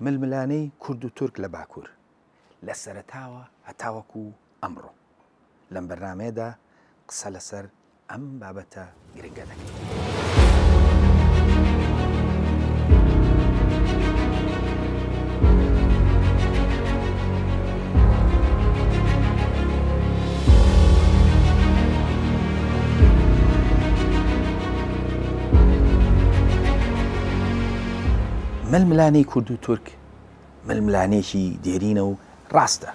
ململانەی کورد و تورک لە باکوور لە سەرەتاوە هەتاوەکو ئەمڕۆ لەم بەرنامەیەدا قسە لەسەر ئەم بابەتە گرنگە دەکەین. ململانەی کورد و تورک ململانێکی دێرینە و ڕاستە.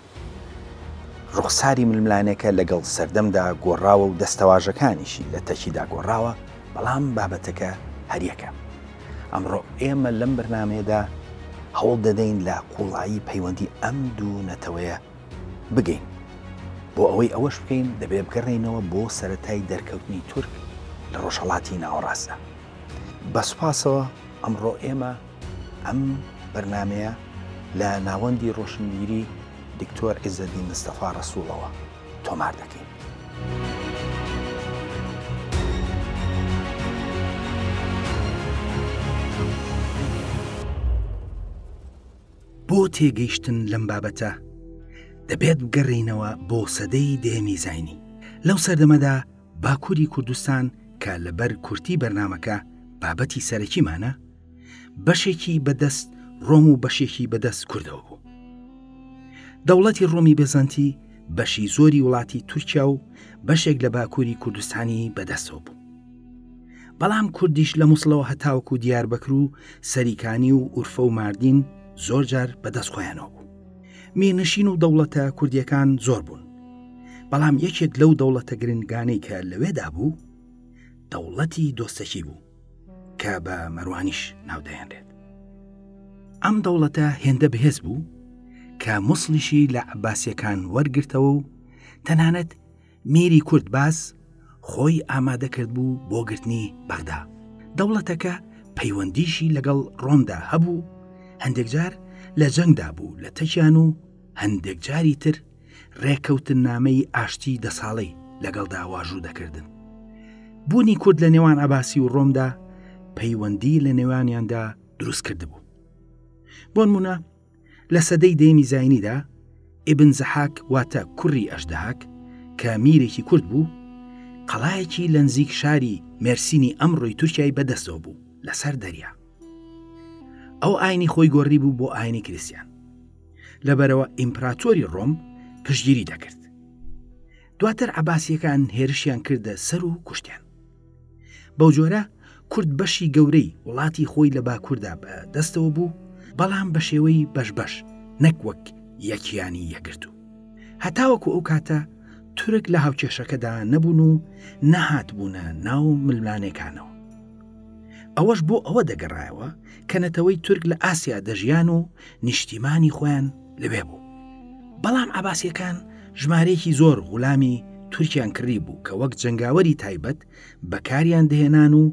ڕوخساری ململانێکە لەگەڵ سەردەمدا گۆڕاوە و دەستەواژەکانیشی لە تەکیدا گۆڕاوە، بەڵام بابەتەکە هەریەکە. ئەمڕۆ ئێمە لەم بەرنامەیەدا هەوڵ دەدەین لە قوڵایی پەیوەندی ئەم دوو نەتەوەیە بگەین. بۆ ئەوەی ئەوەش بکەین دەبێت بگەڕێینەوە بۆ سەرەتای دەرکەوتنی تورک لە ڕۆژهەڵاتی ناوەڕاستە. بەسوپاسەوە ئەمڕۆ ئێمە ئەم بەرنامەیە لە ناوەندی ڕۆشنبیری دکتۆر عیزەدین مستەفا ڕەسوڵەوە تۆمار دەکەین. بۆ تێگەیشتن لەم بابەتە دەبێت بگەڕێینەوە بۆ سەدەی دێمی زاینی. لەو سەردەمەدا باکووری کوردستان کە لەبەر کورتی بەرنامەکە بابەتی سەرەکیمانە، بەشێکی بەدەست ڕۆم و بەشێکی بەدەست کوردەوە بوو. دەوڵەتی ڕۆمی بێزانتی بەشی زۆری وڵاتی تورکیا و بەشێک لە باکووری کوردستانی بەدەستەوە بوو. بەڵام کوردیش لە مووسڵەوە هەتاوەکو دیاربەکر و سەریکانی و ئورفە و ماردین زۆر جار بەدەست خۆیانەوە بوو. مێنشین و دەوڵەتە کوردیەکان زۆر بوون، بەڵام یەکێک لەو دەوڵەتە گرنگانەی کە لەوێدا بوو دەوڵەتی دۆستەکی بوو کە بە مەروانیش ناودەیانرێت. ئەم دەوڵەتە هێندە بەهێز بوو کە مووسڵیشی لە عەباسیەکان وەرگرتەوە و تەنانەت میری کورد باز خۆی ئامادەکرد بوو بۆ گرتنی بەغدا. دەوڵەتەکە پەیوەندیشی لەگەڵ ڕۆمدا هەبوو، هەندێک جار لە جەنگدا بوو لە تەکیان و هەندێک جاری تر ڕێکەوتن نامەی ئاشتی دەساڵەی لەگەڵدا واژوو دەکردن. بوونی کورد لە نێوان عەباسی و ڕۆمدا پەیوەندی لە نێوانیاندا دروست کردبوو. بۆ نمونە لە سەدەی دێمی زاینیدا ئیبن زەحاک واتە کوڕی ئەژدەهاک کە میرێکی کورد بوو، قەڵایەکی لە نزیک شاری مێرسینی ئەمڕۆی تورکیای بەدەستەوە بوو لەسەر دەریا. ئەو ئاینی خۆی گۆڕی بوو بۆ ئاینی کریستیان، لەبەرەوە ئیمپراتۆری ڕۆم پشتگیری دەکرد. دواتر عەباسیەکان هێرشیان کردە سەر و کوشتیان. بەو جۆرە کورد بەشی گەورەی وڵاتی خۆی لە باکووردا بەدەستەوە بوو، بەڵام بە شێوەی بەش نەک وەک یەکیانی یەکگرتو. هەتاوەکو ئەو کاتە تورک لە هاوکێشەکەدا نەبوون و نەهات بوونە ناو ململانێکانەوە. ئەوەش بۆ ئەوە دەگەڕایەوە کە نەتەوەی تورک لە ئاسیا دەژیان و نیشتیمانی خۆیان لەوێ بوو. بەڵام عەباسیەکان ژمارەیەکی زۆر غولامی تورکیان کڕی بوو کە وەک جەنگاوەری تایبەت بەکاریان دەهێنان و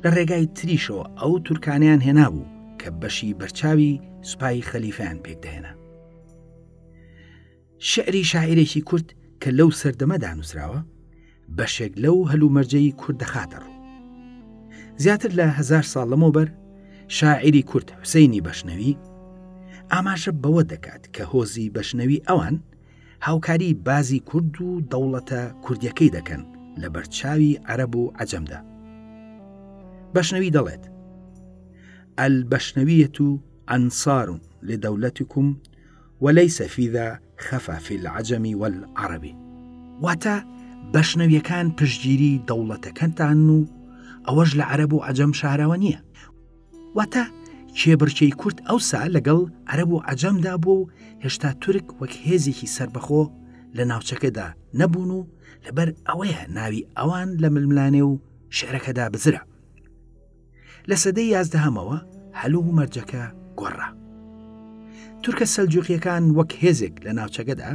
لە ڕێگای تریشەوە ئەو تورکانیان هێنابوو کە بەشی بەرچاوی سوپای خەلیفەیان پێک دەهێنا. شعری شاعیرێکی کورد کە لەو سەردەمەدا نووسراوە بەشێک لەو هەلومەرجەی کورد دەخاتە ڕوو. زیاتر لە 1000 ساڵ لەمەوبەر شاعیری کورد حوسەینی بەشنەوی ئاماژە بەوە دەکات کە هۆزی بەشنەوی ئەوان هاوکاری بازی کورد و دەوڵەتە کوردیەکەی دەکەن لە بەرچاوی عەرەب و عەجەمدا. بەشنەوی دەڵێت: البەشنەویەة ئەنصار لدەولەتکم وليس في ذا خفا في العجم والعرب. واتە بەشنەویەکان پشتگیری دەوڵەتەکەتان و ئەوەش لە عەرەب و عەجەم شاراوە نییە. واتە کێبرچەی کورد ئەوسا لەگەڵ عەرەب و عەجەمدا بوو و هێشتا تورک وەک هێزێکی سربەخۆ لە ناوچەکەدا نەبوون و لەبەر ئەوەیە ناوی ئەوان لە ململانێ و شعرەکەدا بزرا. لە سەدەی 11هەمەوە هەلوو مەرجەکە گۆڕا. تورکە سەلجوقیەکان وەک هێزێک لە ناوچەکەدا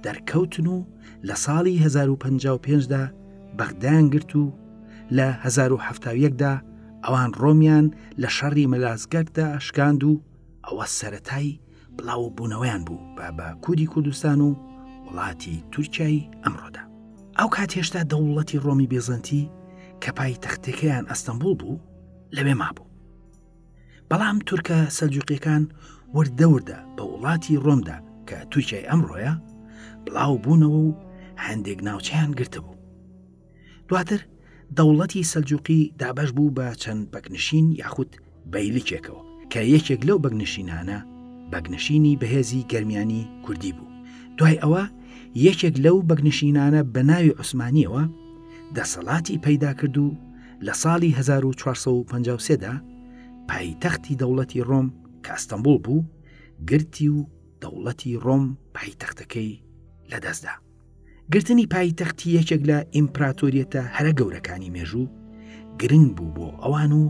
دەرکەوتن و لە ساڵی 1055دا بەغدایان گرت و لە 1071دا ئەوان ڕۆمیان لە شەڕی مەلازگەردا شکاند و ئەوە سەرەتای بڵاو بوونەوەیان بوو بە باکووری کوردستان و وڵاتی تورکیای ئەمڕۆدا. ئەو کات هێشتا دەوڵەتی ڕۆمی بێزەنتی کە پایتەختەکەیان ئەستەمبول بوو لەوێ مابوو. بەڵام تورکە سەلجوقیەکان وردەوردە بە وڵاتی ڕۆمدا کە تورکیای ئەمڕۆیە بڵاو بوونەوە و هەندێک ناوچەیان گرتبوو. دواتر دەوڵەتی سەلجوقی دابەش بوو بە چەند بەگنشین یاخود بەیلیکێکەوە کە یەکێک لەو بەگنشینانە بەگنشینی بەهێزی گەرمیانی کوردی بوو. دوای ئەوە یەکێک لەو بەگنشینانە بە ناوی عوسمانیەوە دەسەڵاتی پەیدا کرد و لە ساڵی 1453دا پایتەختی دەوڵەتی ڕۆم کە ئەستەمبوڵ بوو گرتی و دەوڵەتی ڕۆم پایتەختەکەی لەدەستدا. گرتنی پایتەختی یەکێک لە ئیمپراتۆریەتە هەرە گەورەکانی مێژوو گرنگ بوو بۆ ئەوان و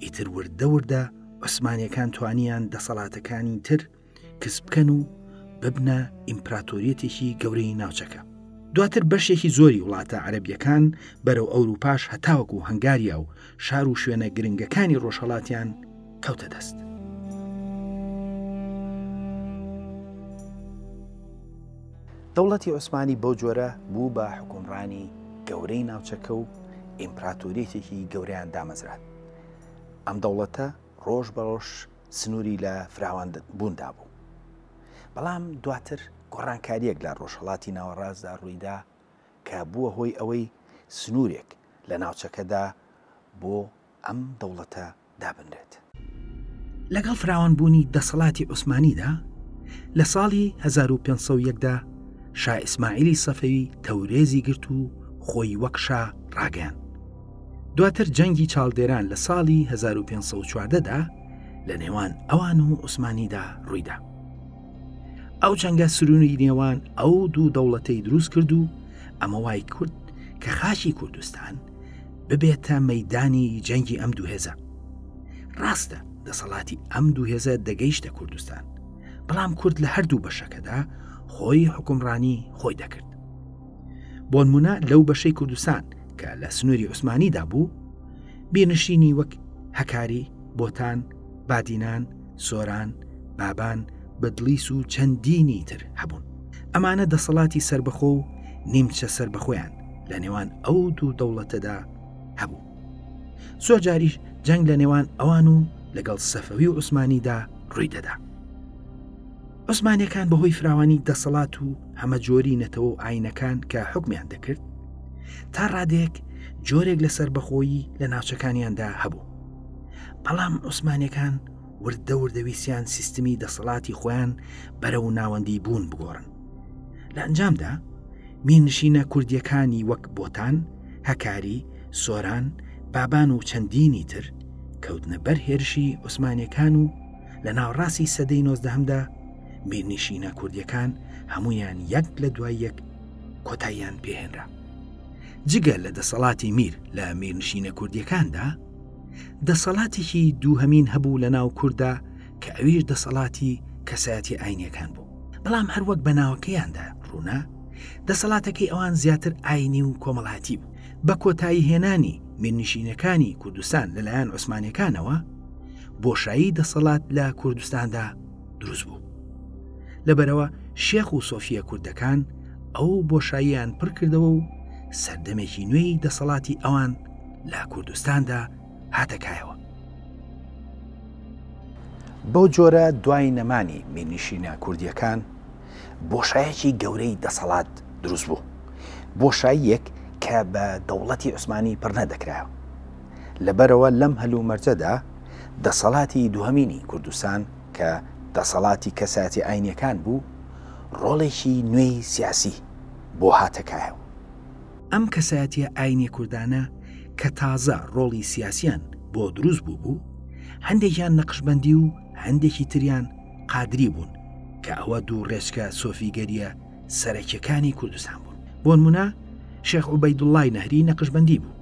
ئیتر وردەوردە عوسمانیەکان توانیان دەسەڵاتەکانی تر کەسب بکەن و ببنە ئیمپراتۆریەتێکی گەورەی ناوچەکە. دواتر بەشێکی زۆری وڵاتە عەرەبیەکان بەرەو ئەوروپاش هەتاوەکو هەنگاریا و شار و شوێنە گرنگەکانی ڕۆژهەڵاتیان کەوتە دەست. دەوڵەتی عوسمانی بەو جۆرە بوو بە حکومڕانی گەورەی ناوچەکە و ئیمپراتۆریەتێکی گەورەیان دامەزرات. ئەم دەوڵەتە ڕۆژ بە ڕۆژ سنووری لە فراوان بووندا بوو. بەڵام دواتر گۆڕانکاریەک لە ڕۆژهەڵاتی ناوەڕاستدا ڕوویدا کە بووە هۆی ئەوەی سنوورێک لە ناوچەکەدا بۆ ئەم دەوڵەتە دابنرێت. لەگەڵ فراوانبوونی دەسەڵاتی عوسمانیدا لە ساڵی 1501دا شا ئیسماعیلی سەفەوی تەورێزی گرت و خۆی وەک شا ڕاگەیان. دواتر جەنگی چاڵدێران لە ساڵی 1514دا لە نێوان ئەوان و عوسمانیدا ڕوویدا. ئەو جەنگە سروونی نێوان ئەو دوو دەوڵەتەی دروست کرد و ئەمە وای کورد کە خاشی کوردستان ببێتە مەیدانی جەنگی ئەم دوو هێزە. ڕاستە دەسەڵاتی ئەم دوو هێزە دەگەیشتە کوردستان، بەڵام کورد لە هەردوو بەشەکەدا خۆی حکومڕانی خۆی دەکرد. بۆ نمونە لەو بەشەی کوردستان کە لە سنووری عوسمانیدا بوو بێنشینی وەک هەکاری، بۆتان، بادینان، سۆران، بابان، بەدلیس و چەندینی تر هەبوون. ئەمانە دەسەڵاتی سربەخۆ و نیمچە سربەخۆیان لە نێوان ئەو دوو دەوڵەتەدا هەبوو. زۆر جاریش جەنگ لە نێوان ئەوان و لەگەڵ سەفەوی و عوسمانیدا ڕووی دەدا. عوسمانیەکان بەهۆی فراوانی دەسەڵات و هەمە جۆری نەتەوە و ئاینەکان کە حکمیان دەکرد تا ڕادێک جۆرێک لە سربەخۆیی لە ناوچەکانیاندا هەبوو. بەڵام عوسمانیەکان وردەوردەویستیان سیستمی دەسەڵاتی خۆیان بەرەو ناوەندی بوون بگۆڕن. لە ئەنجامدا مینشینە کوردیەکانی وەک بۆتان، هەکاری، سۆران، بابان و چەندینی تر کەوتنە بەر هێرشی عوسمانیەکان و لە ناوڕاستی سەدەی 19دا میرنشینە کوردیەکان هەمویان یەک لە دوای یەک کۆتاییان پێهێنرا. جگە لە دەسەڵاتی میر لە میرنشینە کوردیەکاندا دەسەڵاتێکی دووهەمین هەبوو لە ناو کووردا کە ئەویش دەسەڵاتی کەسایەتی ئاینیەکان بوو. بەڵام هەروەک بە ناوەکەیاندا ڕوونا دەسەڵاتەکەی ئەوان زیاتر ئاینی و کۆمەڵاتی بوو. بە کۆتایی هێنانی میرنشینەکانی کوردستان لەلایەن عوسمانیەکانەوە بۆشایی دەسەڵات لە کوردستاندا دروست بوو. لەبەرەوە شێخ و سۆفیە کوردەکان ئەو بۆشاییان پڕ کردەوە و سەردەمێکی نوێی دەسەڵاتی ئەوان لە کوردستاندا هاتەکایەوە. بەو جۆرە دوای نەمانی میرنشینە کوردیەکان بۆشایەکی گەورەی دەسەڵات دروست بوو. بۆشاییەک کە بە دەوڵەتی عوسمانی پڕ نەدەکرایەوە. لەبەرەوە لەم هەلومەرجەدا دەسەڵاتی دووهەمینی کوردستان کە دەسەڵاتی کەسایەتی ئاینیەکان بوو ڕۆڵێکی نوێی سیاسی بۆ هاتەکایەوە. ئەم کەسایەتیە ئاینی کوردانە کە تازە ڕۆڵی سیاسیان بۆ دروست بوو هەندێکیان نەقشبەندی و هەندێکی تریان قادری بوون کە ئەوە دوو ڕێچکە سۆفیگەریە سەرەکیەکانی کوردستان بوون. بۆ نمونە شێخ عوبەیدوڵڵای نەهری نەقشبەندی بوو،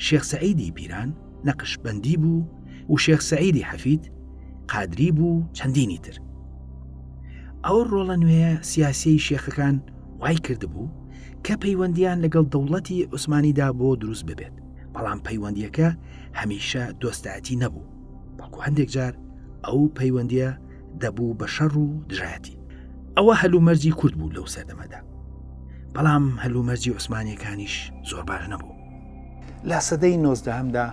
شێخ سەعیدی بیران نەقشبەندی بوو و شێخ سەعیدی حەفید قادری بوو چەندینی تر. ئەو ڕۆڵە نوێیە سیاسیی شێخەکان وای کردبوو کە پەیوەندیان لەگەڵ دەوڵەتی عوسمانیدا بۆ دروست ببێت، بەڵام پەیوەندیەکە هەمیشە دۆستایەتی نەبوو، بەڵکو هەندێک جار ئەو پەیوەندیە دەبوو بە شەڕ و دژایەتی. ئەوە هەلومەرجی کورد بوو لەو سەردەمەدا، بەڵام هەلومەرجی عوسمانیەکانیش زۆر بارە نەبوو. لە سەدەی 19دا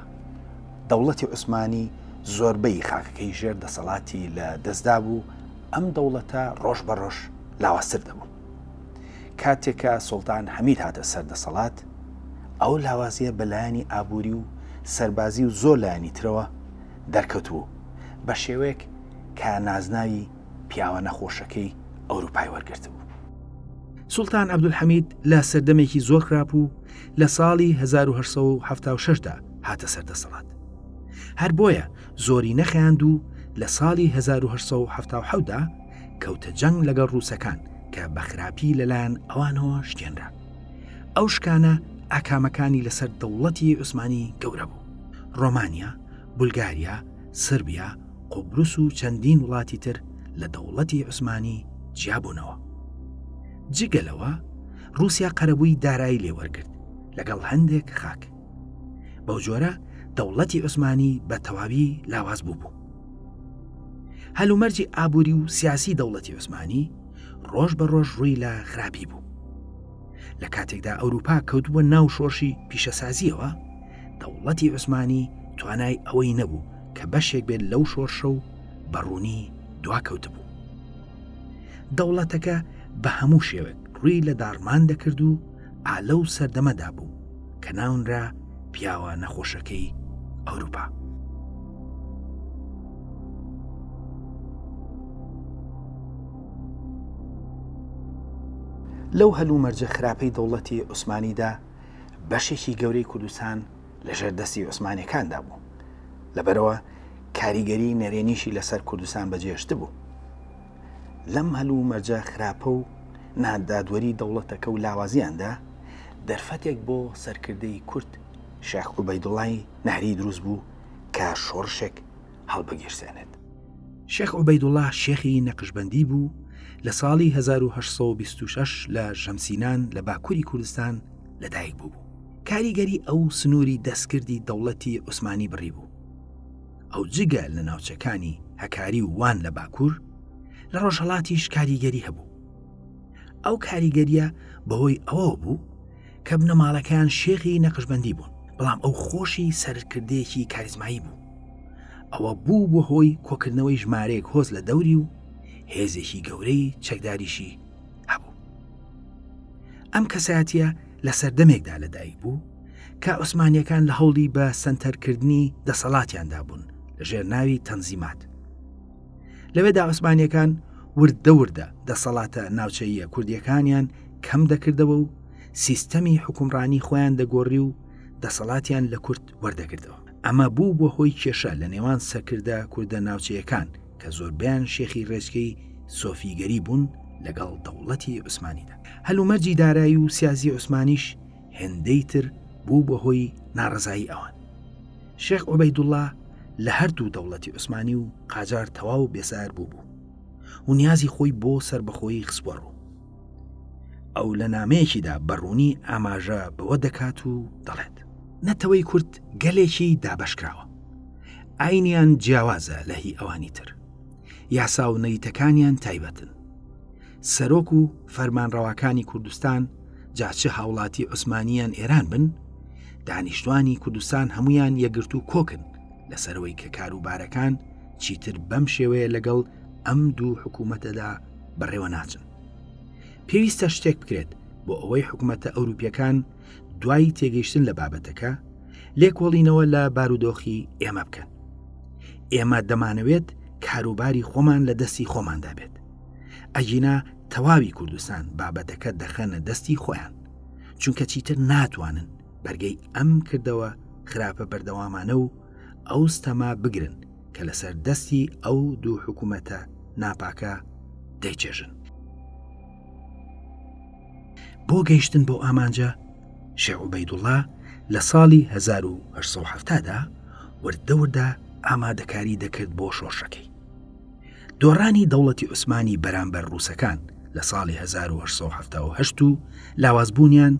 دەوڵەتی عوسمانی زۆربەی خاکەکەی ژێر دەسەڵاتی لە دەستدا بوو، ئەم دەوڵەتە ڕۆژ بە ڕۆژ لاوازتر دەبوو. کاتێکە سوڵتان حەمید هاتە سەر دەسەڵات، ئەو لاوازیە بەلایانی ئابووری و سەربازی و زۆر لایانی ترەوە دەرکەوتوو بە شێوەیەک کە نازناوی پیاوە نەخۆشەکەی ئەوروپای وەرگرت بوو. سوڵتان عەبدولحەمید لە سەردەمێکی زۆر خراپ و لە ساڵی 1876دا هاتە سەر دەسەڵات. هەر بۆیە زۆری نەخەیاند و لە ساڵی 1877دا کەوتە جەنگ لەگەڵ ڕووسەکان کە بە خراپی لەلایەن ئەوانەوە شتێنرا. ئەو شکانە ئاکامەکانی لەسەر دەوڵەتی عوسمانی گەورە بوو. ڕۆمانیا، بولگاریا، سربیا، قوبروس و چەندین وڵاتی تر لە دەوڵەتی عوسمانی جیابوونەوە. جگەلەوە رووسیا قەرەبووی دارایی لێوەرگرت لەگەڵ هەندێک خاک. بەو جۆرە دەوڵەتی عوسمانی بە تەواوی لاواز بوو. هەلومەرجی ئابووری و سیاسی دەوڵەتی عوسمانی ڕۆژ بە ڕۆژ ڕووی لە خراپی بوو. لە کاتێکدا ئەوروپا کەوتووە ناو شۆڕشی پیشەسازیەوە، دەوڵەتی عوسمانی توانای ئەوەی نەبوو کە بەشێک بێت لەو شۆڕشە و بەڕوونی دواکەوت بوو. دەوڵەتەکە بە هەموو شێوەک ڕووی لە داڕمان دەکرد و ئالە و سەردەمەدا بوو کە ناونرا پیاوە نەخۆشەکەی ئەوروپا. لەو هەلومەرجە خراپەی دەوڵەتی عوسمانیدا بەشێکی گەورەی کوردستان لەژێر دەستی عوسمانیەکاندا بوو. لەبەرەوە کاریگەری نەرێنیشی لەسەر کوردستان بەجێهێشت بوو. لەم هەلومەرجە خراپە و نادادوەری دەوڵەتەکە و لاوازیاندا دەرفەتێک بۆ سەرکردەی کورد شێخ عوبەیدوڵای نەهری دروست بوو کە شۆڕشێک هەڵبگیرسێنێت. شێخ عوبەیدوڵا شێخی نەقشبەندی بوو. لە ساڵی 1826 لە ژەمسینان لە باکووری کوردستان لەدایک بوو. کاریگەری ئەو سنووری دەستکردی دەوڵەتی عوسمانی بڕی بوو. ئەو جگە لە ناوچەکانی هەکاری و وان لە باکوور، لە ڕۆژهەڵاتیش کاریگەری هەبوو. ئەو کاریگەریە بەهۆی ئەوە بوو کە بنەماڵەکان شێخی نەقشبەندی بوون، بەڵام ئەو خۆشی سەرکردەیەکی کاریزمایی بوو. ئەوە بوو بۆ هۆی کۆکردنەوەی ژمارەیەک هۆز لە دەوری و هێزێکی گەورەی چەکداریشی هەبوو. ئەم کەسایەتیە لە سەردەمێکدا لەدایک بوو کە عوسمانیەکان لە هەوڵی بە سەنتەرکردنی دەسەڵاتیاندا بوون لەژێر ناوی تەنزیمات. لەوێدا عوسمانیەکان وردە دەسەڵاتە ناوچەییە کوردیەکانیان کەم دەکردەوە و سیستەمی حکومڕانی خۆیان دەگۆڕی و دەسەڵاتیان لە کورد وەردەگرتەوە. ئەمە بوو بۆ هۆی کێشە لە نێوان سەرکردە کوردە ناوچەیەکان کە زۆربیان شێخی ڕێچکەی سۆفیگەری بوون لەگەڵ دەوڵەتی عوسمانیدا. هەلومەرجی دارایی و سیاسی عوسمانیش هێندەی تر بوو بە هۆی ناڕەزایی ئەوان. شێخ عوبەیدوڵا لە هەردوو دەوڵەتی عوسمانی و قاجار تەواو بێسار بوو و نیازی خۆی بۆ سربەخۆیی خسپۆڕوو. ئەو لە نامەیەکیدا بەڕوونی ئاماژە بەوە دەکات و دەڵێت نەتەوەی کورد گەلێکی دابەشکراوە، ئاینیان جیاوازە لە هی ئەوانی تر، یاسا و نەریتەکانیان تایبەتن. سەرۆک و فەرمانڕەواکانی کوردستان جاچە هاوڵاتی عوسمانیان ئێران بن، دانیشتوانی کوردستان هەمویان یەگرت و کۆکن لەسەرەوەی کە کاروبارەکان چیتر بەم شێوەیە لەگەڵ ئەم دوو حکوومەتەدا بەڕێوە ناچن. پێویستە شتێک بکرێت بۆ ئەوەی حکوومەتە ئەوروپیەکان دوای تێگەیشتن لە بابەتەکە لێکۆڵینەوە لە بارودۆخی ئێمە بکەن. ئێمە دەمانەوێت کاروباری خۆمان لە دەستی خۆماندا بێت. ئەگینا تەواوی کوردستان بابەتەکە دەخەنە دەستی خۆیان، چونکە چیتر ناتوانن بەرگەی ئەم کردەوە خراپە بەردەوامانە و ئەو ستەما بگرن کە لەسەر دەستی ئەو دوو حکوومەتە ناپاکە دەیچێژن. بۆ گەیشتن بۆ ئامانجە شێخ عوبەیدوڵا لە ساڵی 1870دا وردە ئامادەکاری دەکرد بۆ شۆڕشەکەی. دۆڕانی دەوڵەتی عوسمانی بەرامبەر ڕووسەکان لە ساڵی 1878 و لاوازبوونیان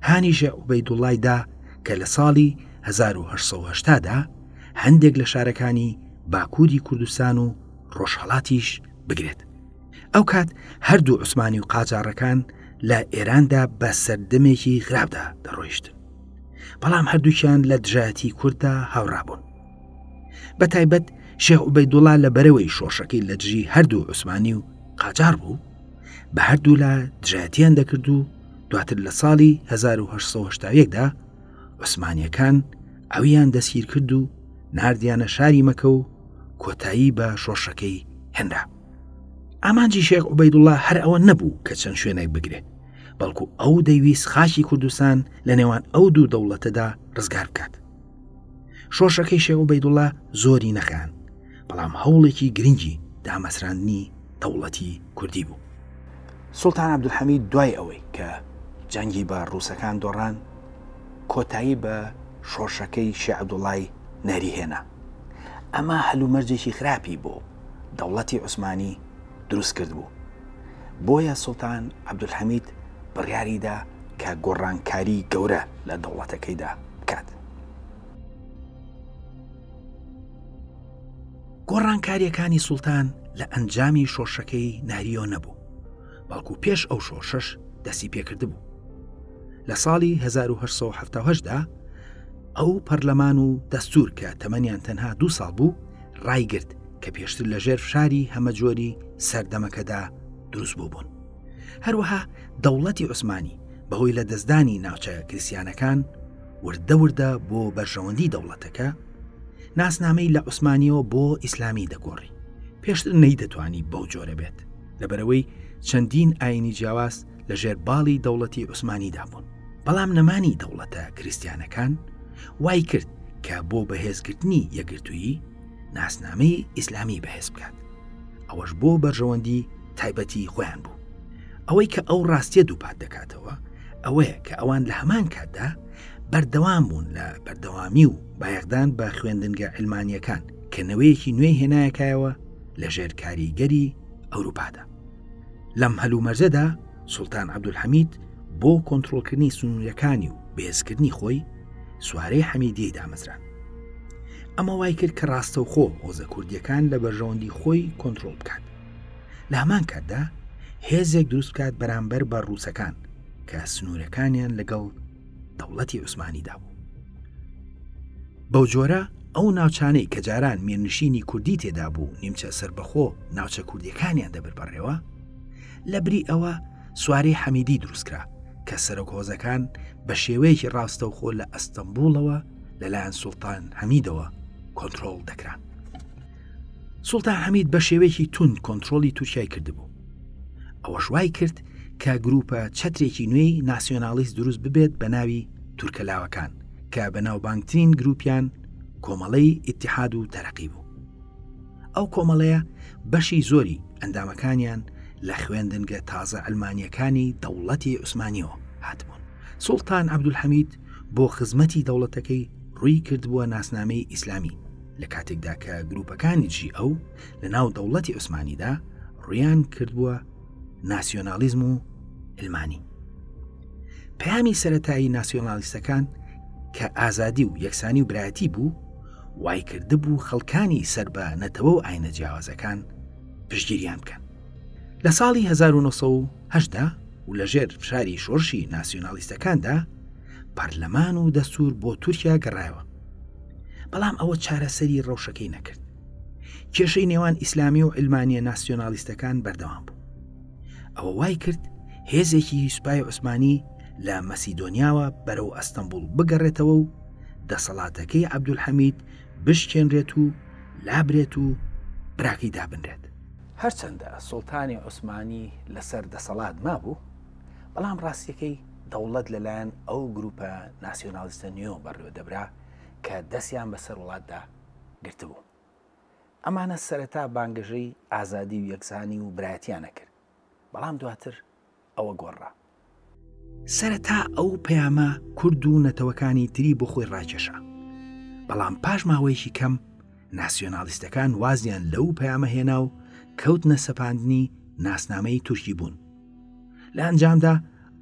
هانی شێخ عوبەیدوڵایدا کە لە ساڵی 1880دا هەندێک لە شارەکانی باکووری کوردستان و ڕۆژهەڵاتیش بگرێت. ئەو کات هەردوو عوسمانی و قاجارەکان لە ئێراندا بە سەردەمێکی خراپدا دەڕۆیشتن، بەڵام هەردووکیان لە دژایەتی کورددا هاوڕابوون. بە تایبەت شێخ عوبەیدوڵڵا لە بەرەوەی شۆڕشەکەی لە دژی هەردوو عوسمانی و قاجار بوو، بە هەردوو لا دژایەتیان دەکرد و دواتر لە ساڵی 1881دا عوسمانیەکان ئەویان دەسگیر کرد و ناردیانە شاری مەکە و کۆتایی بە شۆڕشەکەی هێنرا. ئامانجی شێخ عوبەیدوڵڵا هەر ئەوە نەبوو کە چەند شوێنێک بگرێ، بەڵکو ئەو دەیویست خاکی کوردستان لە نێوان ئەو دوو دەوڵەتەدا ڕزگار بکات. شۆڕشەکەی شێخ عوبەیدوڵڵا زۆری نەخایان، بەڵام هەوڵێکی گرنگی دامەسراندنی دەوڵەتی کوردی بوو. سوڵتان عەبدولحەمید دوای ئەوەی کە جەنگی بە ڕووسەکان دۆڕان، کۆتایی بە شۆڕشەکەی شێخ عەبدوڵڵای نەری هێنا. ئەمە هەلومەرجێکی خراپی بۆ دەوڵەتی عوسمانی دروست کرد بوو. بۆیە سوڵتان عەبدولحەمید بڕیاریدا کە گۆڕانکاری گەورە لە دەوڵەتەکەیدا بکات. گۆڕانکاریەکانی سوڵتان لە ئەنجامی شۆڕشەکەی ناریۆ نەبوو، بەڵکو پێش ئەو شۆڕشەش دەستی پێکرد بوو. لە ساڵی 1878دا ئەو پەرلەمان و دەستور کە تەمەنیان تەنها 2 ساڵ بوو ڕایگرت کە پێشتر لە ژێر فشاری هەمەجۆری سەردەمەکەدا دروست بوون. هەروەها دەوڵەتی عوسمانی بەهۆی لە دەستدانی ناوچە کریسیانەکان وردە بۆ بەرژەوەندی دەوڵەتەکە، ناسنامەی لە عوسمانیەوە بۆ ئیسلامی دەگۆڕی، پێشتر نەیدەتوانی بەو جۆرە بێت لەبەرەوەی چەندین ئاینی جیاواز لە ژێر باڵی دەوڵەتی عوسمانیدا بوون. بەڵام نەمانی دەوڵەتە کریسیانەکان وای کرد کە بۆ بەهێزگرتنی یەکگرتوویی ناسنامەی ئیسلامی بەهێز بکات. ئەوەش بۆ بەرژەوەندی تایبەتی خۆیان بوو. ئەوەی کە ئەو ڕاستیە دووپات دەکاتەوە ئەوەیە کە ئەوان لە هەمان کاتدا بەردەوام بوون لە بەردەوامی و بایەخدان بە خوێندنگە علمانیەکان کە نەوەیەکی نوێی هێنایەکایەوە لە ژێر کاریگەری ئەوروپادا. لەم هەلومەرجەدا سوڵتان عەبدولحەمید بۆ کۆنتڕۆڵکردنی سنوورەکانی و بێزکردنی خۆی سوارەی حەمیدیەی دامەزران. ئەمە وای کرد کە ڕاستەوخۆ هۆزە کوردیەکان لە بەرژەوەندی خۆی کۆنتڕۆڵ بکات. لە هەمان کاتدا هێزێک دروست بکات بەرامبەر بە ڕووسەکان کە سنوورەکانیان لەگەڵ دەوڵەتی عوسمانیدا بوو. بەو جۆرە ئەو ناوچانەی کە جاران مێرنشینی کوردی تێدا بوو نیمچە سربەخۆ ناوچە کوردیەکانیان دەبربڕێەوە، لە بری ئەوە سوارەی حەمیدی دروستکرا کە سەرۆک هۆزەکان بە شێوەیەکی ڕاستەوخۆ لە ئەستەمبوڵەوە لەلایەن سوڵتان حەمیدەوە کۆنتڕۆڵ دەکران. سوڵتان حەمید بە شێوەیەکی تون کۆنتڕۆڵی تورکیای کردبوو. ئەوەش وای کرد کە گروپە چەترێکی نوێی ناسیۆنالیست دروست ببێت بە ناوی تورکەلاوەکان کە بەناوبانگترین گروپیان کۆمەڵەی ئیتیحاد و تەرەقی بوو. ئەو کۆمەڵەیە بەشی زۆری ئەندامەکانیان لە خوێندنگە تازە ئەلمانیەکانی دەوڵەتی عوسمانیەوە هاتبوون. سوڵتان عەبدولحەمید بۆ خزمەتی دەوڵەتەکەی ڕووی کردبووە ناسنامەی ئیسلامی لە کاتێکدا کە گروپەکانیی ئەو لە ناو دەوڵەتی عوسمانیدا ڕویان کردبووە ناسیۆنالیزم و ئەلمانی. پەیامی سەرەتایی ناسیۆنالیستەکان کە ئازادی و یەکسانی و برایەتی بوو وای کردبوو خەڵکانی سەر بە نەتەوە و ئاینە جیاوازەکان پشتگیریان بکەن. لە ساڵی 1970 و لە ژێر فشاری شۆڕشی ناسیۆنالیستەکاندا پەرلەمان و دەستور بۆ تورکیا گەڕایەوە، بەڵام ئەوە چارەسەری ڕەوشەکەی نەکرد. کێشەی نێوان ئیسلامی و ئیلمانیە ناسیۆنالیستەکان بەردەوام بوو. ئەوە وای کرد هێزێکی سوپای عوسمانی لە مەسیدۆنیاوە بەرەو ئەستەمبوڵ بگەڕێتەوە و دەسەڵاتەکەی عەبدولحەمید بشکێنرێت و لابرێت و براکی دابنرێت. هەرچەندە سوڵتانی عوسمانی لەسەر دەسەڵات مابوو، بەڵام ڕاستیەکەی دەوڵەت لەلایەن ئەو گروپە ناسیۆنالیستە نوێ بەڕێوە دەبرا کە دەستیان بەسەر وڵاتدا گرتبوو. ئەمانە سەرەتا بانگەژەی ئازادی و یەکسانی و برایەتیانە کرد، بەڵام دواتر ئەوە گۆڕا. سەرەتا ئەو پەیامە کورد و نەتەوەکانی تری بۆ خۆی ڕاکێشا، بەڵام پاش ماوەیەکی کەم ناسیۆنالیستەکان وازیان لەو پەیامە هێنا و کەوتنە سەپاندنی ناسنامەی تورکی بوون. لە ئەنجامدا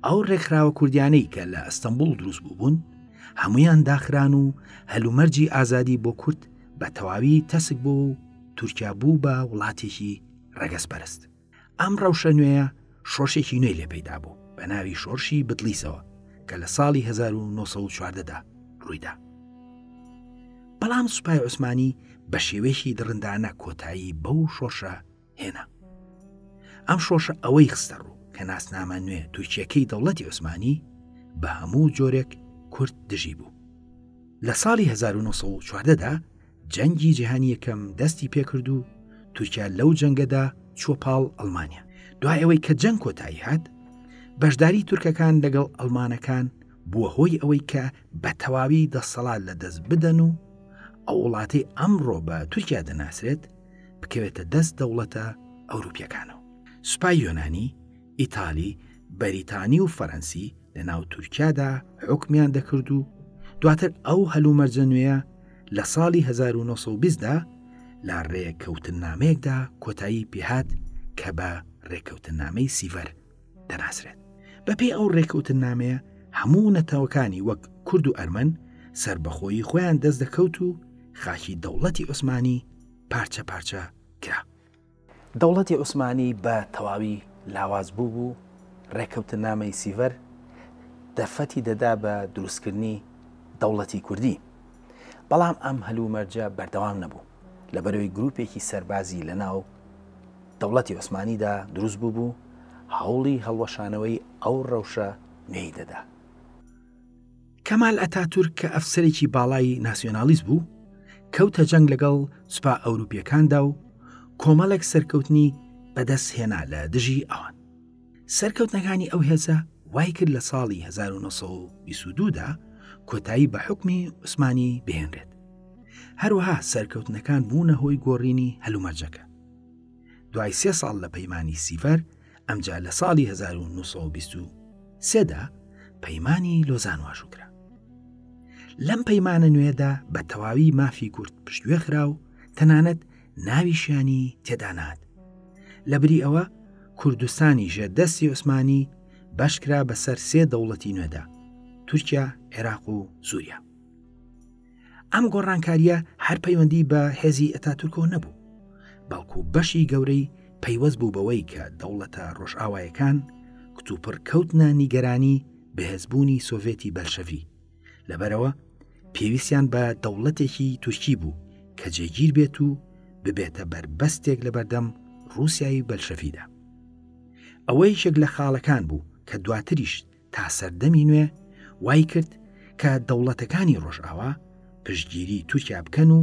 ئەو ڕێکخراوە کوردیانەی کە لە ئەستەمبوڵ دروست بوون هەمویان داخران و هەلومەرجی ئازادی بۆ کورد بە تەواوی تەسک بۆ و تورکیا بوو بە وڵاتێکی ڕەگەزپەرست. ئەم ڕەوشە نوێیە شۆڕشێکی نوێی لێ پەیدا بوو بە ناوی شۆڕشی بتلیسەوە کە لە ساڵی 1914دا ڕوویدا. بەڵام سوپای عوسمانی بە شێوەیەکی دڕندانە کۆتایی بەو شۆشە هێنا. ئەم شۆشە ئەوەی خستە ڕوو کە ناسنامە نوێ تورکیەکەی دەوڵەتی عوسمانی بە هەموو جۆرێک کورد دژی بوو. لە ساڵی 1914دا جەنگی جیهانی یەکەم دەستی پێکرد و تورکیا لەو جەنگەدا چووە پاڵ ئەڵمانیا. دوای ئەوەی کە جەنگ کۆتایی هات، بەشداری تورکەکان لەگەڵ ئەڵمانەکان بووە هۆی ئەوەی کە بە تەواوی دەسەڵات لە دەست بدەن و ئەو وڵاتی ئەمڕۆ بە تورکیا دەناسرێت بکەوێتە دەست دەوڵەتە ئەوروپیەکانەوە. سوپای یۆنانی، ئیتالی، بەریتانی و فەرەنسی لە ناو تورکیادا حکمیان دەکرد و دواتر ئەو هەلومەرجە نوێیە لە ساڵی 1920دا لە ڕێکەوتنامەیەکدا کۆتایی پێهات کە بە ڕێکەوتنامەی سیڤەر دەناسرێت. بەپێی ئەو ڕێکەوتنامەیە هەموو نەتەوەکانی وەک کورد و ئەرمەن سربەخۆیی خۆیان دەست دەکەوت و خاکی دەوڵەتی عوسمانی پارچە پارچە کرا. دەوڵەتی عوسمانی بە تەواوی لاواز بوو ڕێکەوتنامەی سیڤەر دەفەتی دەدا بە دروستکردنی دەوڵەتی کوردی. بەڵام ئەم هەلومەرجە بەردەوام نەبوو لەبەرەوەی گروپێکی سەربازی لە ناو دەوڵەتی عوسمانیدا دروست بوو هەوڵی هەڵوەشانەوەی ئەو ڕەوشە نوێی دەدا. کەمال ئەتاتورک کە ئەفسەرێکی باڵای ناسیۆنالیست بوو کەوتە جەنگ لەگەڵ سوپا ئەوروپیەکاندا و کۆمەڵێک سەرکەوتنی بەدەست هێنا لە دژی ئەوان. سەرکەوتنەکانی ئەو هێزە وای کرد لە ساڵی 1922دا کۆتایی بە حکمی عوسمانی بهێنرێت. هەروەها سەرکەوتنەکان بوونە هۆی گۆڕینی هەلومەرجەکە. دوای 3 ساڵ لە پەیمانی سیڤەر ئەمجا لە ساڵی 1923دا پەیمانی لۆزان واژووکرا. لەم پەیمانە نوێدا بە تەواوی مافی کورد پشتگوێ خرا و تەنانەت ناویشیانی تێدانات. لەبری ئەوە کوردستانی ژێردەستی عوسمانی بەشکرا بەسەر 3 دەوڵەتی نوێدا: تورکیا، عێراق و سووریا. ئەم گۆڕانکاریە هەر پەیوەندی بە هێزی ئەتاتورکەوە نەبوو، بەڵکو بەشی گەورەی پەیوەست بوو بەوەی کە دەوڵەتە ڕۆژئاوایەکان کتوپڕ کەوتنە نیگەرانی بەهێزبوونی سۆڤێتی بەلشەڤی. لەبەرەوە پێویستیان بە دەوڵەتێکی تورکی بوو کە جێگیر بێت و ببێتە بەربەستێک لە بەردەم ڕووسیای بەلشەڤیدا. ئەوەی شێک لە خاڵەکان بوو کە دواتریش تا سەردەمی نوێ وای کرد کە دەوڵەتەکانی ڕۆژئاوا پشتگیری تورکیا بکەن و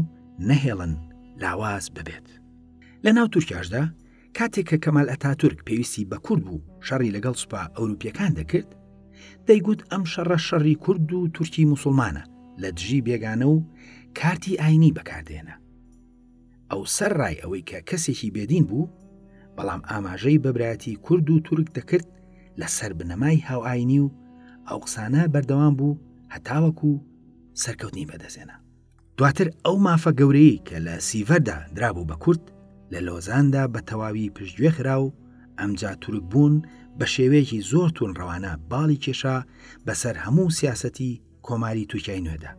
نەهێڵن لاواز ببێت. لە ناو تورکیاشدا کاتێک کە کەمال ئەتاتورک پێویستی بە کورد بوو شەڕی لەگەڵ سوپا ئەوروپیەکان دەکرد، دەیگوت ئەم شەڕە شەڕی کورد و تورکی موسڵمانە لە دژی بێگانە و کارتی ئاینی بەکاردێنە. ئەو سەر ڕای ئەوەی کە کەسێکی بێدین بوو، بەڵام ئاماژەی بەبرایەتی کورد و تورک دەکرد لەسەر بنەمای هاوئاینی و ئەو قسانە بەردەوام بوو هەتاوەکو سەرکەوتنی بەدەستێنا. دواتر ئەو مافە گەورەی کە لە سیڤەردا درابوو بە کورد لە لۆزاندا بە تەواوی پشتگوێ خرا و ئەمجا تورک بوون بە شێوەیەکی زۆر تونڕەوانە باڵی کێشا بەسەر هەموو سیاسەتی کۆماری تورکیای نوێدا.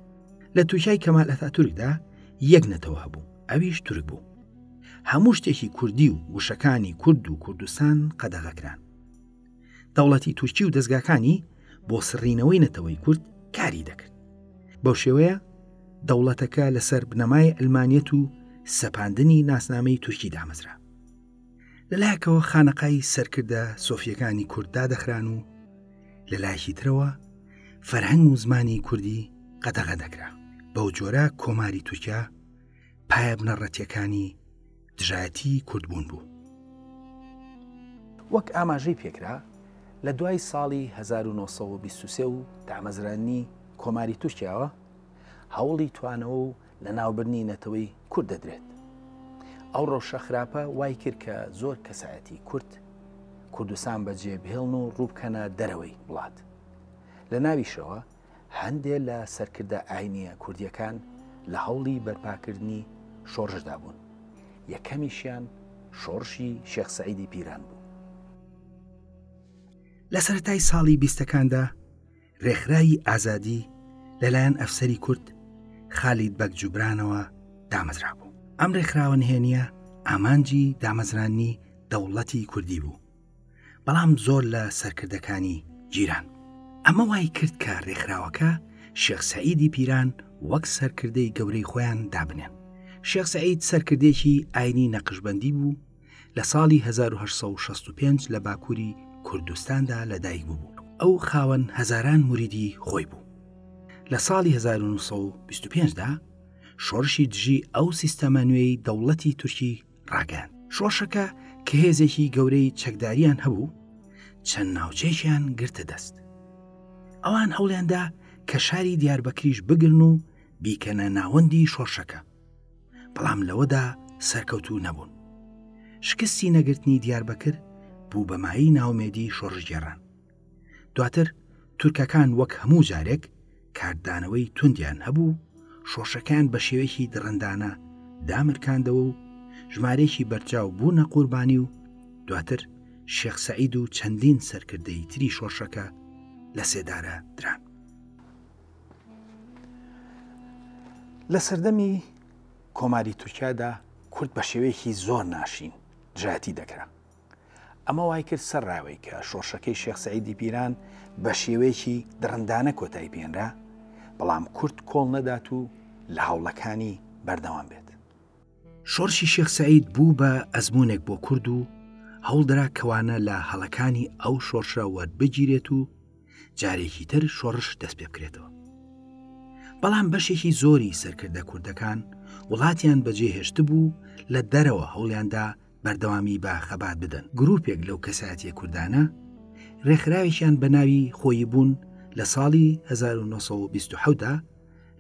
لە تورکیای کەمال ئەتاتورکدا یەک نەتەوە هەبوو، ئەویش تورک بوو. هەموو شتێکی کوردی و وشەکانی کورد و کوردستان قەدەغەکران. دەوڵەتی تورکی و دەستگاکانی بۆ سڕینەوەی نەتەوەی کورد کاری دەکرد. بەو شێوەیە دەوڵەتەکە لەسەر بنەمای ئەلمانیەت و سەپاندنی ناسنامەی تورکی دامەزرا. لەلایەکەوە خانەقای سەرکردە سۆفیەکانی کورددا دەخران و لەلایەکی ترەوە فەرهەنگ و زمانی کوردی قەدەغە دەکرا. بەو جۆرە کۆماری تورکیا پایە بنەڕەتیەکانی دژایەتی کوردبوون بوو. وەک ئاماژەی پێکرا لە دوای ساڵی 1923 و دامەزرانی کۆماری تورکیاوە هەوڵی توانەوە و لە ناوبردنی نەتەوەی کورد دەدرێت. ئەو ڕەوشە خراپە وای کرد کە زۆر کەسایەتی کوردستان بەجێ بهێڵن و ڕووبکەنە دەرەوەی وڵات. لە ناویشەوە هەندێک لە سەرکردە ئاینیە کوردیەکان لە هەوڵی بەرپاکردنی شۆڕشدا بوون. یەکەمیشیان شۆڕشی شێخ سەعیدی پیران بوو. لە سەرەتای ساڵی 20ەکاندا ڕێکخراوی ئازادی لەلایەن ئەفسەری کورد خالید بەکجوبرانەوە دامەزرا بوو. ئەم ڕێکخراوە نهێنیە ئامانجی دامەزرانی دەوڵەتی کوردی بوو، بەڵام زۆر لە سەرکردەکانی جیران. ئەمە وای کرد کە ڕێکخراوەکە شێخ سەعیدی پیران وەک سەرکردەی گەورەی خۆیان دابنێن. شێخ سەعید سەرکردێکی ئاینی نەقشبەندی بوو لە ساڵی 1865 لە باکووری کوردستاندا لەدایک بوو. ئەو خاوەن هەزاران موریدی خۆی بوو. لە ساڵی 1925دا شۆڕشی دژی ئەو سیستەمە نوێی دەوڵەتی تورکی ڕاگەاند. شۆڕشەکە کە هێزێکی گەورەی چەکداریان هەبوو چەند ناوچەیەکیان گرتە دەست. ئەوان هەوڵیاندا کە شاری دیاربەکریش بگرن و بیکەنە ناوەندی شۆڕشەکە، بەڵام لەوەدا سەرکەوتوو نەبوون. شکستی نەگرتنی دیاربەکر بوو بەمایی ناومێدی شۆڕژگێڕان. دواتر تورکەکان وەک هەموو جارێک کاردانەوەی توندیان هەبوو، شۆڕشەکان بە شێوەیەکی دڕندانە دامرکاندەوە و ژمارەیەکی بەرچاو بوونە قوربانی و دواتر شێخ سەعید و چەندین سەرکردەی تری شۆڕشەکە لە سێدارە دران. لە سەردەمی کۆماری تورکیادا کورد بە شێوەیەکی زۆر ناشین جاتی دەکرا. ئەمە وای کرد سەرڕاوی کە شۆڕشەکەی شێخ سەعیدی پیران بە شێوەیەکی دڕندانە کۆتایی پێێنرا، بەڵام کورد کۆڵ نەدات و لە هەوڵەکانی بەردەوام بێت. شۆڕشی شێخ سەعید بوو بە ئەزمونێک بۆ کورد و هەوڵدرا کەوانە لە هەڵەکانی ئەو شۆڕشە وەربگیرێت و جارێکی تر شۆڕش دەست پێ بکرێتەوە. بەڵام بەشێکی زۆری سەرکردە کوردەکان وڵاتیان بەجێهێشت بوو لە دەرەوە هەوڵیاندا بەردەوامی بە خەبات بدەن. گروپێک لەو کەسایەتیە کوردانە ڕێکخراوێکیان بە ناوی خۆی بوون لە ساڵی 1920دا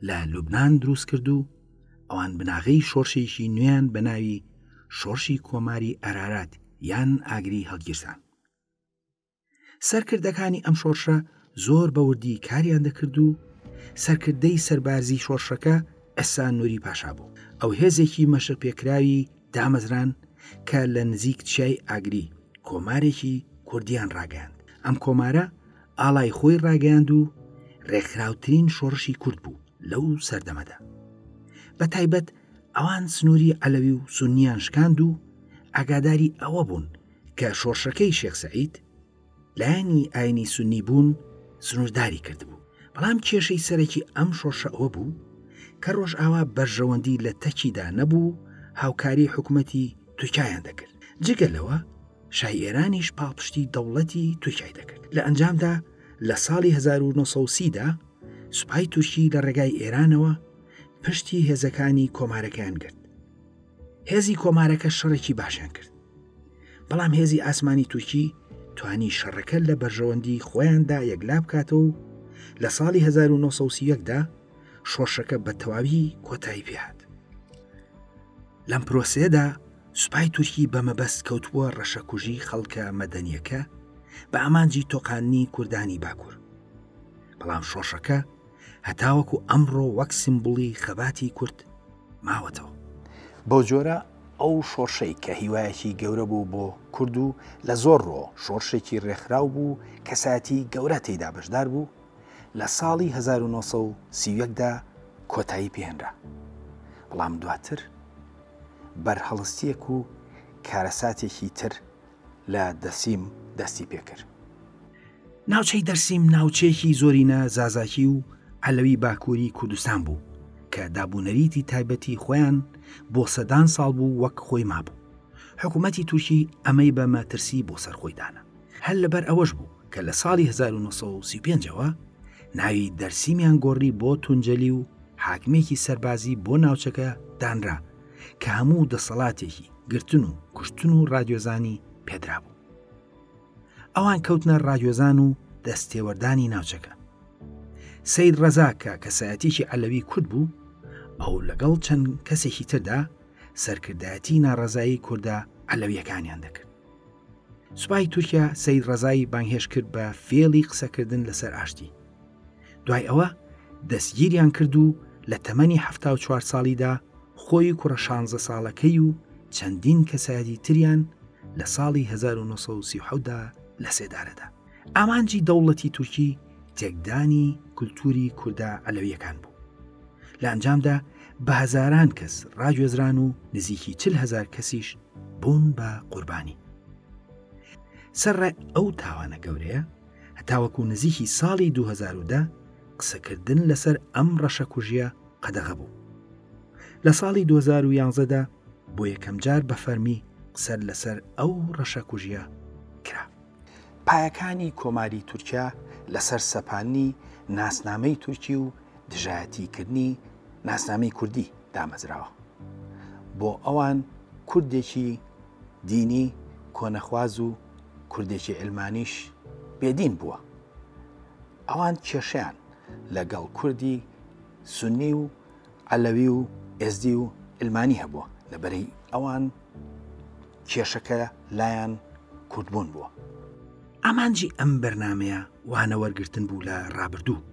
لە لوبنان دروست کرد و ئەوان بناغەی شۆڕشێکی نوێیان بە ناوی شۆڕشی کۆماری ئەرارات یان ئاگری هەڵگیرسان. سەرکردەکانی ئەم شۆڕشە زۆر بەوردی کاریان دەکرد و سەرکردەی سەربازی شۆڕشەکە ئەسان نووری پاشا بوو. ئەو هێزێکی مەشق پێکراوی دامەزران کە لە نزیک چای ئاگری کۆمارێکی کوردیان ڕاگەاند. ئەم کۆمارە ئاڵای خۆی ڕاگەاند و ڕێکخراوترین شۆڕشی کورد بوو لەو سەردەمەدا. بە تایبەت ئەوان سنووری عەلەوی و سونیان شکاند و ئاگاداری ئەوە بوون کە شۆڕشەکەی شێخ سەعید لایەنی ئاینی سونی بوون سنوورداری کردبوو. بەڵام کێشەی سەرەکی ئەم شۆڕشە ئەوە بوو کە ڕۆژ ئاوا بەرژەوەندی لە تەکیدا نەبوو، هاوکاری حکوومەتی تورکیایان دەکرد. جگە لەوە شای ئێرانیش پاڵپشتی دەوڵەتی تورکیای دەکرد. لە ئەنجامدا لە ساڵی 1930دا سوپای تورکی لە ڕێگای ئێرانەوە پشتی هێزەکانی کۆمارەکەیان گرت. هێزی کۆمارەکە شەڕێکی باشیان کرد، بەڵام هێزی ئاسمانی تورکی توانی شەڕەکە لە بەرژەوەندی خۆیاندا یەکلا بکاتەوە و لە ساڵی 1931دا شۆڕشەکە بە تەواوی کۆتایی پێهات. لەم پرۆسەیەدا سوپای تورکی بە مەبەست کەوتووە ڕەشەکوژی خەڵکە مەدەنیەکە بە ئامانجی تۆقاندنی کوردانی باکوور. بەڵام شۆڕشەکە هەتاوەکو ئەمڕۆ وەک سیمبڵی خەباتی کورد ماوەتەوە. بۆ جۆرە ئەو شۆڕشەی کە هیوایەکی گەورە بوو بۆ کورد و لە زۆر ڕۆ شۆڕشێکی ڕێکخراو بوو کەساتی گەورە تێیدا بەشدار بوو، لە ساڵی 1930دا کۆتایی پێهێنرا. بەڵام دواتر بەرهەڵستیەک و کارەساتێکی تر لە دەسیم دەستی پێکرد. ناوچەی دەرسیم ناوچەیەکی زۆرینە زازاکی و عەلەوی باکووری کوردستان بوو کە دابوونەریتی تایبەتی خۆیان بۆ سەدان ساڵ بوو وەک خۆی مابوو. حکوومەتی تورکی ئەمەی بە مەترسی بۆ سەرخۆیدانە. هەر لەبەر ئەوەش بوو کە لە ساڵی 1935ەوە ناوی دەرسیمیان گۆڕی بۆ تونجەلی و حاکمێکی سەربازی بۆ ناوچەکە دانرا کە هەموو دەسەڵاتێکی گرتن و کوشتن و ڕادیۆزانی پێدرا بوو. ئەوان کەوتنە ڕادیۆزان و دەستێوەردانی ناوچەکە. سەید ڕەزا کە کەسایەتێکی عەلەوی کورد بوو، ئەو لەگەڵ چەند کەسێکی تردا سەرکردایەتی ناڕەزایی کووردە عەلەویەکانیان دەکرد. سوپای تورکیا سەید ڕەزایی بانگهێش کرد بە فێڵی قسەکردن لەسەر ئاشتی. دوای ئەوە دەستگیریان کرد و لە تەمەنی 74 ساڵیدا خۆی کوڕە 16 ساڵەکەی و چەندین کەسایەتی تریان لە ساڵی 1930دا لە سێدارەدا. ئامانجی دەوڵەتی تورکی تێکدانی کولتوری کوردە عەلەویەکان بوو. لە ئەنجامدا بە هەزاران کەس ڕاگوێزران و نزیکی 40,000 کەسیش بوون بە قوربانی. سەرڕای ئەو تاوانە گەورەیە هەتاوەکو نزیکی ساڵی 2010 قسەکردن لەسەر ئەم ڕەشەکوژیە قەدەغە بوو. لە ساڵی 2011دا بۆ یەکەم جار بە فەرمی قسەر لەسەر ئەو ڕەشەکوژیە کرا. پایەکانی کۆماری تورکیا لەسەر سەپاندنی ناسنامەی تورکی و دژایەتیکردنی ناسنامەی کوردی دامەزراوە بۆ ئەوان کوردێکی دینی کۆنەخواز و کوردێکی ئەلمانیش بێدین بووە. ئەوان کێشیان لەگەڵ کوردی سونی و عەلەوی و ئێزدی و ئەلمانی هەبووە، لەبەرەی ئەوان کێشەکە لایەن کوردبوون بووە. ئامانجی ئەم بەرنامەیە وانە وەرگرتن بوو لە ڕابردوو.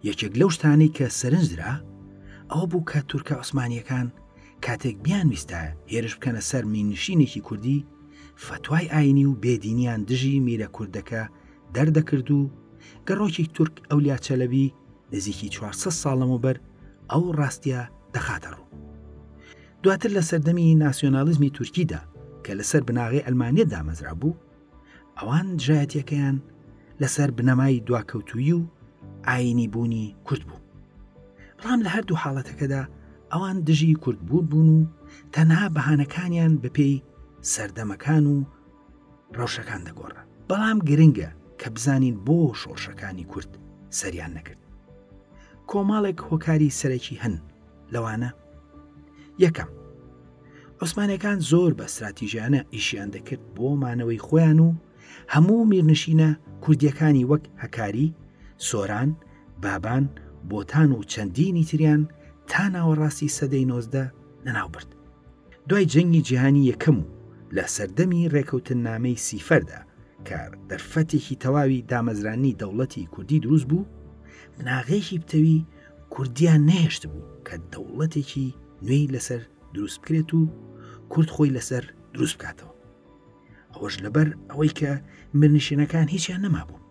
یەکێک لەو شتانەی کە سەرنجدرا ئەوە بوو کە تورکە عوسمانیەکان کاتێک بیانویستە هێرش بکەنە سەر مینشینێکی کوردی، فتوای ئاینی و بێدینیان دژی میرە کوردەکە دەردەکرد و گەڕۆکی تورک ئەولیا چەلەبی نزیکی 400 ساڵ لەمەوبەر ئەو ڕاستیە دەخاتە ڕوو. دواتر لە سەردەمی ناسیۆنالیزمی تورکیدا کە لەسەر بناغی ئەلمانیە دامەزرا بوو، ئەوان دژایەتیەکەیان لەسەر بنەمای دواکەوتووی و ئاینی بوونی کورد بوو. بەڵام لە هەردوو حاڵەتەکەدا ئەوان دژی کوردبوون بوون و تەنها بەهانەکانیان بەپێی سەردەمەکان و ڕەوشەکان دەگۆڕن. بەڵام گرنگە کە بزانین بۆ شۆڕشەکانی کورد سەریان نەکرد. کۆماڵێک هۆکاری سەرەکی هەن لەوانە: یەکەم، عوسمانیەکان زۆر بە استراتیژیانە ئیشیان دەکرد بۆ مانەوەی خۆیان و هەموو میرنشینە کوردیەکانی وەک هەکاری، سۆران، بابان، بۆتان و چەندینی تریان تا ناوەڕاستی سەدەی 19 نەناوبرد. دوای جەنگی جیهانی یەکەم و لە سەردەمی ڕێکەوتنامەی سیفەردا کە دەرفەتێکی تەواوی دامەزرانی دەوڵەتی کوردی دروست بوو، بناغێکی پتەوی کوردیان نەهێشت بوو کە دەوڵەتێکی نوێی لەسەر دروست بکرێت و کورد خۆی لەسەر دروست بکاتەوە. ئەوەش لەبەر ئەوەی کە مرنشینەکان هیچیان نەمابوو.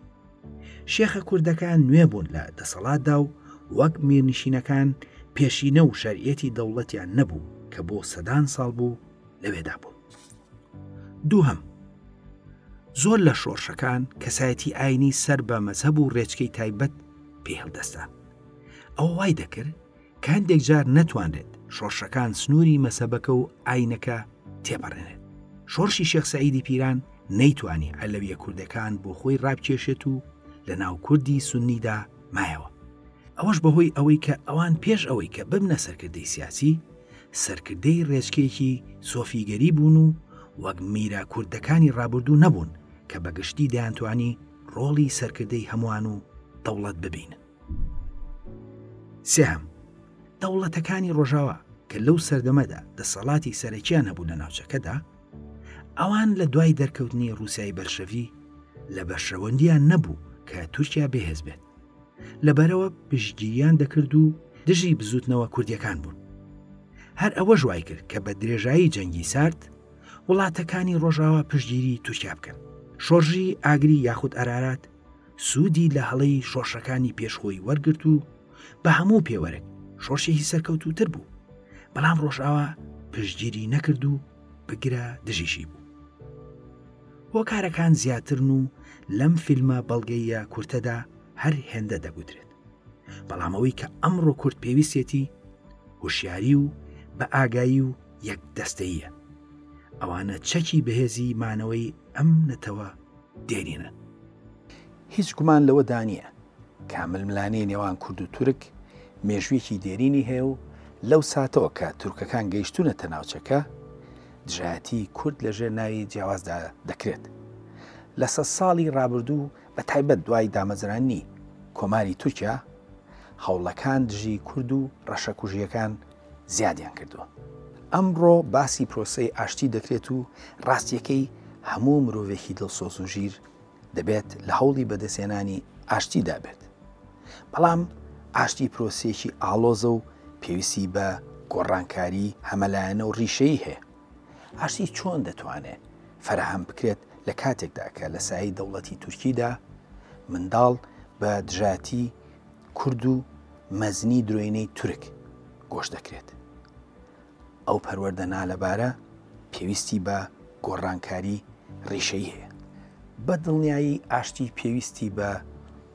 شێخە کوردەکان نوێ بوون لە دەسەڵاتدا و وەک میرنشینەکان پێشینە و شەریعەتی دەوڵەتیان نەبوو کە بۆ سەدان ساڵ بوو لەوێدا بوو. دووهەم، زۆر لە شۆڕشەکان کەسایەتی ئاینی سەر بە مەزهەب و ڕێچکەی تایبەت پێهەڵدەستان. ئەوە وای دەکرد کە هەندێک جار نەتوانرێت شۆڕشەکان سنووری مەسەبەکە و ئاینەکە تێپەڕێنێت. شۆڕشی شێخ سەعیدی پیران نەیتوانی عەلەویە کوردەکان بۆ خۆی ڕابکێشێت و لە ناو کوردی سونیدا مایەوە. ئەوەش بەهۆی ئەوەی کە ئەوان پێش ئەوەی کە ببنە سەرکردەی سیاسی، سەرکردەی ڕێچکێکی سۆفیگەری بوون و وەک میرە کوردەکانی ڕابردوو نەبوون کە بەگشتی دەیانتوانی ڕۆڵی سەرکردەی هەمووان و دەوڵەت ببینن. سێهەم، دەوڵەتەکانی ڕۆژاوا کە لەو سەردەمەدا دەسەڵاتی سەرەکیان هەبوو لە ناوچەکەدا، ئەوان لە دوای دەرکەوتنی ڕووسیای بەرشەوی لە بەشەوەندیان نەبوو کە تورکیا بێهێز بێت. لەبەرەوە پشتگیریان دەکرد و دژی بزوتنەوە کوردیەکان بوون. هەر ئەوە ژوای کرد کە بە درێژایی جەنگی سارد وڵاتەکانی ڕۆژاوا پشتگیری تورکیا بکەن. شۆڕژی ئاگری یاخود ئەرارات سوودی لە هەڵەی شۆڕشەکانی پێشخۆی وەرگرت و بە هەموو پێوەرێک شۆڕشێکی سەرکەوتوتر بوو. بەڵام ڕۆژاوا پشتگیری نەکرد و بگرە دژیشی بوو. هۆکارەکان زیاترن و لەم فیلمە بەڵگەیە کورتەدا هەر هێندە دەگوترێت. بەڵامەوەی کە ئەمڕۆ کورد پێویستێتی هوشیاری و بە ئاگایی و یەک دەستەیە. ئەوانە چەکی بەهێزی مانەوەی ئەم نەتەوە دێرینە. هیچ گومان لەوە دانیە کامل ملانەی نێوان کورد و تورک مێژوویەکی دێرینی هەیە و لەو ساتەوە کە تورکەکان گەیشتونەتە ناوچەکە، دژایەتی کورد لەژێر ناوی جیاوازدا دەکرێت. لە 100 ساڵی ڕابردوو بە تایبەت دوای دامەزرانی کۆماری تورکیا، هەوڵەکان دژی کورد و ڕەشەکوژیەکان زیادیان کردووە. ئەمڕۆ باسی پرۆسەی ئاشتی دەکرێت و ڕاستیەکەی هەموو مرۆڤێکی دڵسۆز و ژیر دەبێت لە هەوڵی بەدەستێنانی ئاشتیدا بێت. بەڵام ئاشتی پرۆسێکی ئاڵۆزە و پێویستی بە گۆڕانکاری هەمەلایەنە و ڕیشەیی هەیە. ئاشتی چۆن دەتوانێت فەرەهەم بکرێت لە کاتێکدا کە لە سایەی دەوڵەتی تورکیدا منداڵ بە دژایەتی کورد و مەزنی درۆینەی تورک گۆش دەکرێت. ئەو پەروەردە نالەبارە پێویستی بە گۆڕانکاری ڕیشەیی هەیە. بە دڵنیایی ئاشتی پێویستی بە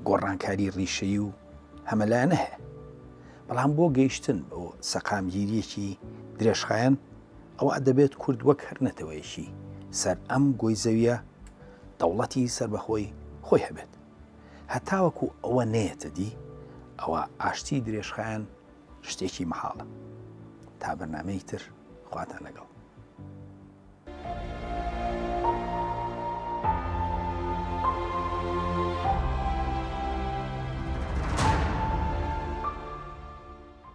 گۆڕانکاری ڕیشەیی و هەمەلایەنە هەیە. بەڵام بۆ گەیشتن بۆ سەقامگیریەکی درێژخایەن ئەوە دەبێت کورد وەک هەر نەتەوەیەکی سەر ئەم گۆی زەویە دەوڵەتی سربەخۆی خۆی هەبێت هەتاوەکو ئەوە نێتە دی ئەوە ئاشتی درێژخایەن شتێکی مەحاڵە تا بەرنامەی تر خواتان لەگەڵ